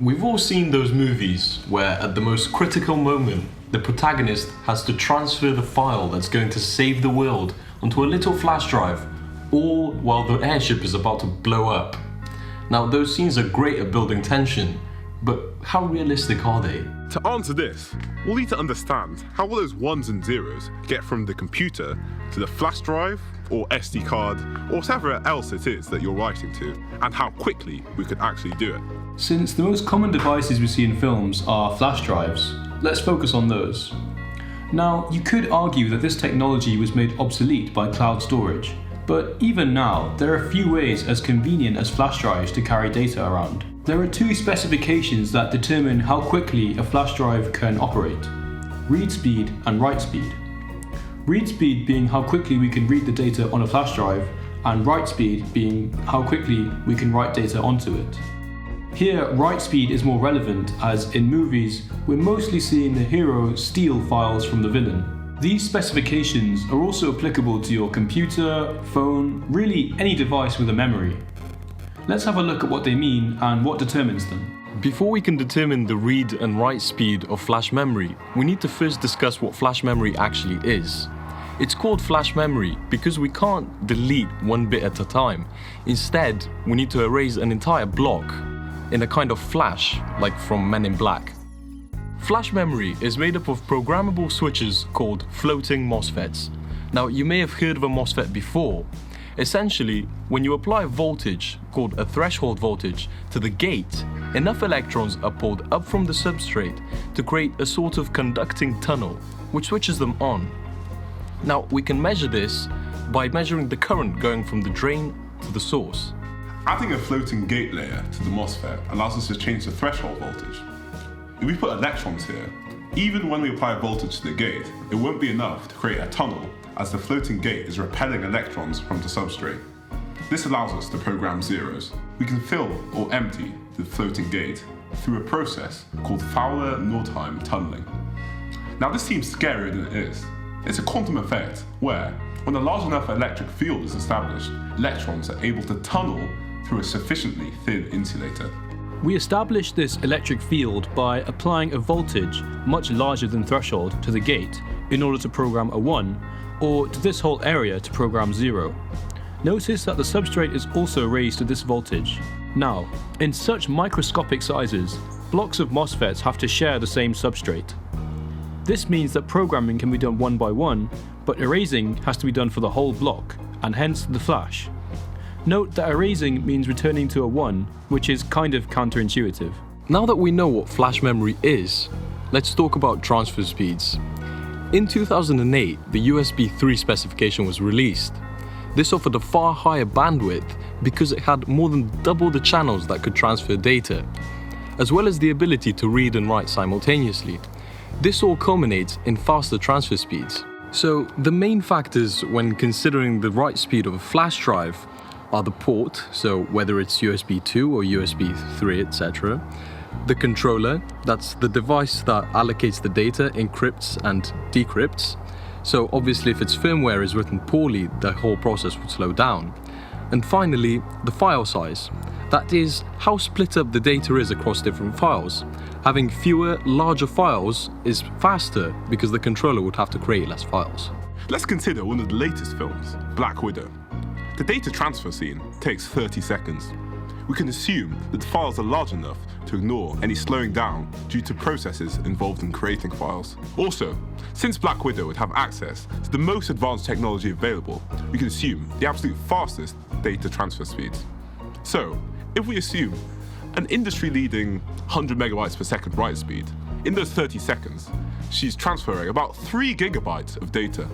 We've all seen those movies where at the most critical moment, the protagonist has to transfer the file that's going to save the world onto a little flash drive, all while the airship is about to blow up. Now, those scenes are great at building tension, but how realistic are they? To answer this, we'll need to understand how all those ones and zeros get from the computer to the flash drive or SD card or whatever else it is that you're writing to, and how quickly we could actually do it. Since the most common devices we see in films are flash drives, let's focus on those. Now, you could argue that this technology was made obsolete by cloud storage, but even now, there are few ways as convenient as flash drives to carry data around. There are two specifications that determine how quickly a flash drive can operate: read speed and write speed. Read speed being how quickly we can read the data on a flash drive, and write speed being how quickly we can write data onto it. Here, write speed is more relevant, as in movies, we're mostly seeing the hero steal files from the villain. These specifications are also applicable to your computer, phone, really any device with a memory. Let's have a look at what they mean and what determines them. Before we can determine the read and write speed of flash memory, we need to first discuss what flash memory actually is. It's called flash memory because we can't delete one bit at a time. Instead, we need to erase an entire block in a kind of flash, like from Men in Black. Flash memory is made up of programmable switches called floating MOSFETs. Now, you may have heard of a MOSFET before. Essentially, when you apply a voltage, called a threshold voltage, to the gate, enough electrons are pulled up from the substrate to create a sort of conducting tunnel, which switches them on. Now, we can measure this by measuring the current going from the drain to the source. Adding a floating gate layer to the MOSFET allows us to change the threshold voltage. If we put electrons here, even when we apply voltage to the gate, it won't be enough to create a tunnel, as the floating gate is repelling electrons from the substrate. This allows us to program zeros. We can fill or empty the floating gate through a process called Fowler-Nordheim tunneling. Now, this seems scarier than it is. It's a quantum effect where, when a large enough electric field is established, electrons are able to tunnel through a sufficiently thin insulator. We establish this electric field by applying a voltage much larger than threshold to the gate in order to program a 1, or to this whole area to program 0. Notice that the substrate is also raised to this voltage. Now, in such microscopic sizes, blocks of MOSFETs have to share the same substrate. This means that programming can be done one by one, but erasing has to be done for the whole block, and hence the flash. Note that erasing means returning to a 1, which is kind of counterintuitive. Now that we know what flash memory is, let's talk about transfer speeds. In 2008, the USB 3 specification was released. This offered a far higher bandwidth because it had more than double the channels that could transfer data, as well as the ability to read and write simultaneously. This all culminates in faster transfer speeds. So, the main factors when considering the write speed of a flash drive are the port, so whether it's USB 2 or USB 3, etc. The controller, that's the device that allocates the data, encrypts and decrypts. So obviously if its firmware is written poorly, the whole process would slow down. And finally, the file size. That is, how split up the data is across different files. Having fewer, larger files is faster because the controller would have to create less files. Let's consider one of the latest films, Black Widow. The data transfer scene takes 30 seconds. We can assume that the files are large enough to ignore any slowing down due to processes involved in creating files. Also, since Black Widow would have access to the most advanced technology available, we can assume the absolute fastest data transfer speeds. So, if we assume an industry-leading 100 megabytes per second write speed, in those 30 seconds, she's transferring about 3 gigabytes of data.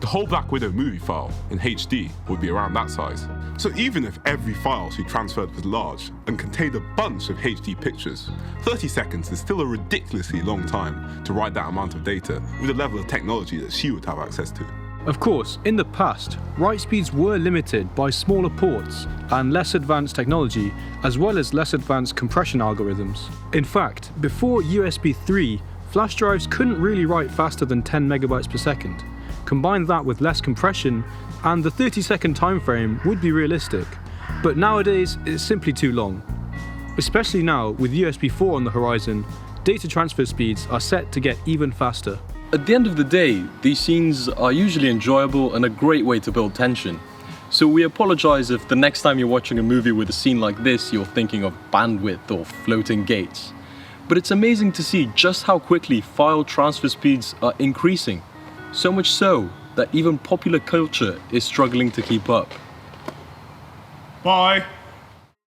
The whole Black Widow movie file in HD would be around that size. So even if every file she transferred was large and contained a bunch of HD pictures, 30 seconds is still a ridiculously long time to write that amount of data with the level of technology that she would have access to. Of course, in the past, write speeds were limited by smaller ports and less advanced technology, as well as less advanced compression algorithms. In fact, before USB 3, flash drives couldn't really write faster than 10 megabytes per second. Combine that with less compression, and the 30-second time frame would be realistic. But nowadays, it's simply too long. Especially now, with USB 4 on the horizon, data transfer speeds are set to get even faster. At the end of the day, these scenes are usually enjoyable and a great way to build tension. So we apologize if the next time you're watching a movie with a scene like this, you're thinking of bandwidth or floating gates. But it's amazing to see just how quickly file transfer speeds are increasing. So much so that even popular culture is struggling to keep up. Bye.